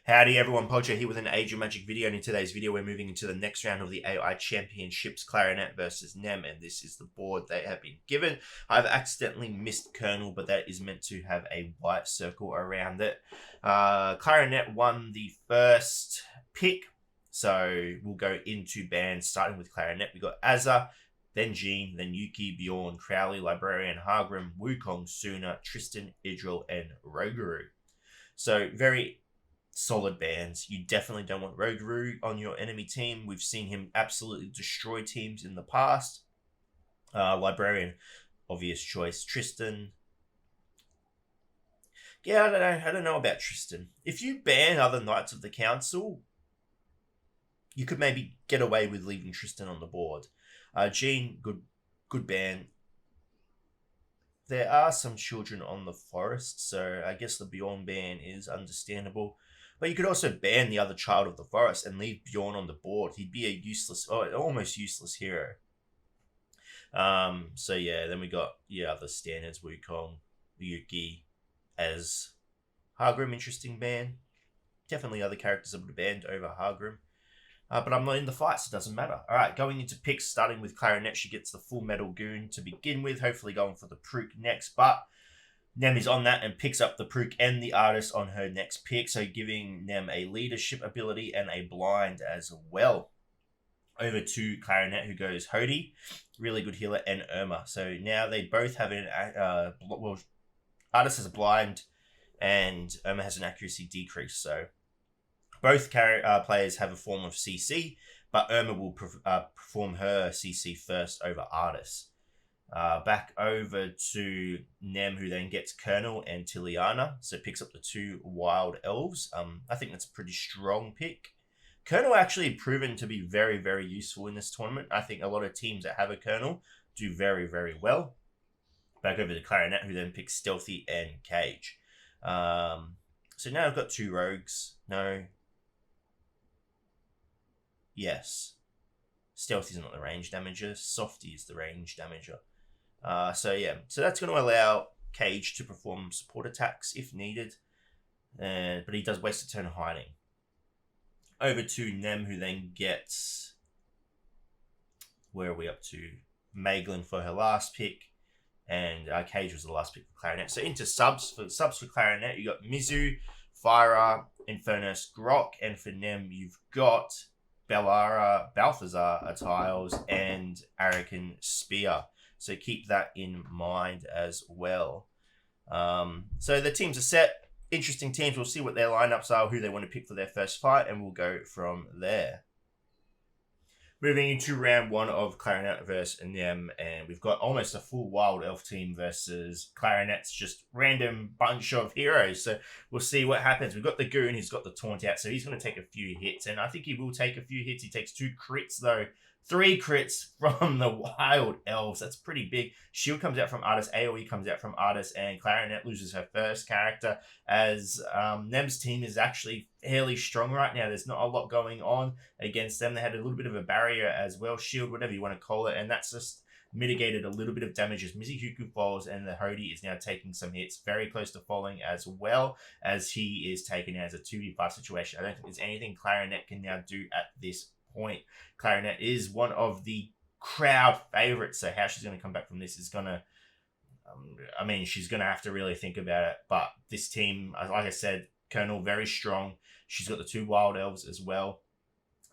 Howdy everyone, Podger here with an Age of Magic video, and in today's video we're moving into the next round of the AI Championships, Clarinette versus Nem, and this is the board they have been given. I've accidentally missed Colonel, but that is meant to have a white circle around it. Clarinette won the first pick, so we'll go into bands starting with Clarinette. We got Azza, then Jean, then Yuki, Bjorn, Crowley, Librarian, Hargrim, Wukong, Suna, Tristan, Idril, and Rougarou. So very solid bands. You definitely don't want Rougarou on your enemy team. We've seen him absolutely destroy teams in the past. Librarian, obvious choice. Tristan. Yeah, I don't know about Tristan. If you ban other Knights of the Council, you could maybe get away with leaving Tristan on the board. Jean, good ban. There are some children on the forest, so I guess the Bjorn ban is understandable. But you could also ban the other child of the forest and leave Bjorn on the board. He'd be a useless, almost useless hero. So yeah, then we got other standards: Wukong, Yuki, as Hargrim. Interesting ban. Definitely other characters I would have banned over Hargrim. But I'm not in the fight, so it doesn't matter. All right, going into picks, starting with Clarinette, she gets the full metal goon to begin with, hopefully going for the Prook next. But Nem is on that and picks up the Prook and the Artist on her next pick, so giving Nem a leadership ability and a blind as well. Over to Clarinette, who goes Howdy, really good healer, and Irma. So now they both have an Artist has a blind and Irma has an accuracy decrease, so both players have a form of CC, but Irma will perform her CC first over Artist. Back over to Nem, who then gets Colonel and Tiliana, so picks up the two Wild Elves. I think that's a pretty strong pick. Colonel actually proven to be very, very useful in this tournament. I think a lot of teams that have a Colonel do very, very well. Back over to Clarinette, who then picks Stealthy and Cage. So now I've got two Rogues. No. Yes. Stealthy's not the range damager. Softy is the range damager. So that's going to allow Cage to perform support attacks if needed. But he does waste a turn hiding. Over to Nem, who then gets... Where are we up to? Maeglin for her last pick. And Cage was the last pick for Clarinette. So into subs. For Clarinette, you got Mizu, Fyra, Infernus, Grok. And for Nem, you've got Bellara, Balthazar, Tiles, and Arakan Spear. So keep that in mind as well. So the teams are set. Interesting teams. We'll see what their lineups are, who they want to pick for their first fight, and we'll go from there. Moving into round one of Clarinette versus Nem, and we've got almost a full Wild Elf team versus Clarinette's just random bunch of heroes. So we'll see what happens. We've got the Goon, he's got the Taunt out, so he's going to take a few hits, and I think he will take a few hits. He takes 2 crits, though. 3 crits from the Wild Elves. That's pretty big. Shield comes out from Artist, AoE comes out from Artist, and Clarinette loses her first character as Nem's team is actually fairly strong right now. There's not a lot going on against them. They had a little bit of a barrier as well, shield, whatever you want to call it, and that's just mitigated a little bit of damage as Mizuhuku falls, and the Howdy is now taking some hits, very close to falling as well, as he is taken as a 2v5 situation. I don't think there's anything Clarinette can now do at this point. Clarinette is one of the crowd favorites, so how she's going to come back from this is going to, she's going to have to really think about it. But this team, like I said, Colonel, very strong. She's got the 2 Wild Elves as well.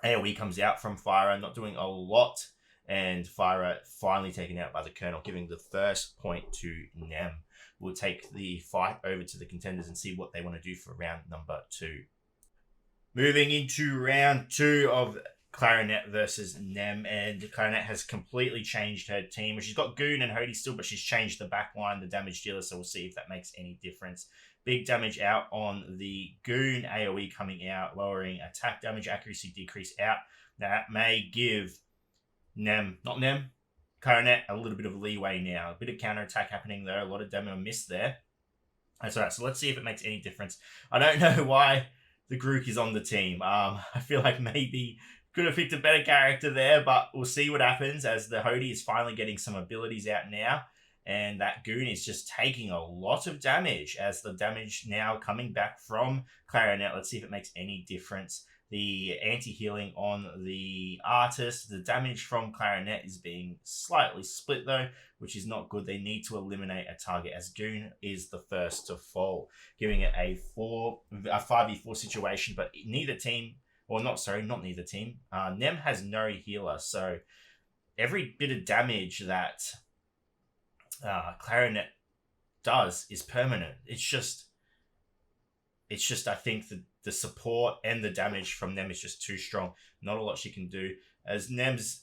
AoE comes out from Fyra, not doing a lot, and Fyra finally taken out by the Colonel, giving the first point to Nem. We'll take the fight over to the contenders and see what they want to do for round number 2. Moving into round 2 of Clarinette versus Nem, and Clarinette has completely changed her team. She's got Goon and Howdy still, but she's changed the back line, the damage dealer, so we'll see if that makes any difference. Big damage out on the Goon, AoE coming out, lowering attack damage, accuracy decrease out. That may give Clarinette a little bit of leeway now. A bit of counterattack happening there, a lot of demo missed there. That's alright, so let's see if it makes any difference. I don't know why the Grook is on the team. I feel like maybe could have picked a better character there, but we'll see what happens as the Howdy is finally getting some abilities out now. and that goon is just taking a lot of damage as the damage now coming back from Clarinette. Let's see if it makes any difference. The anti-healing on the artist, the damage from Clarinette is being slightly split though, which is not good. They need to eliminate a target as Goon is the first to fall, giving it a 5v4 situation, but neither team, or not neither team. Nem has no healer, so every bit of damage that Clarinette does is permanent. It's just I think the support and the damage from Nem is just too strong. Not a lot she can do. As Nem's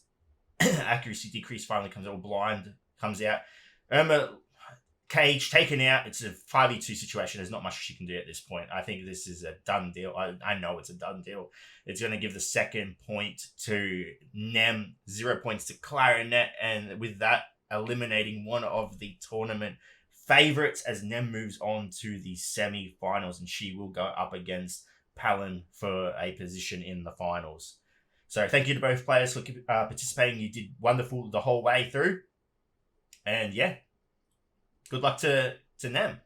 accuracy decrease finally comes out, blind comes out. Irma Cage taken out. It's a 5v2 situation. There's not much she can do at this point. I think this is a done deal. I know it's a done deal. It's going to give the second point to Nem, 0 points to Clarinette, and with that, eliminating one of the tournament favorites as Nem moves on to the semi-finals, and she will go up against Palin for a position in the finals. So thank you to both players for participating. You did wonderful the whole way through. And yeah, good luck to Nem.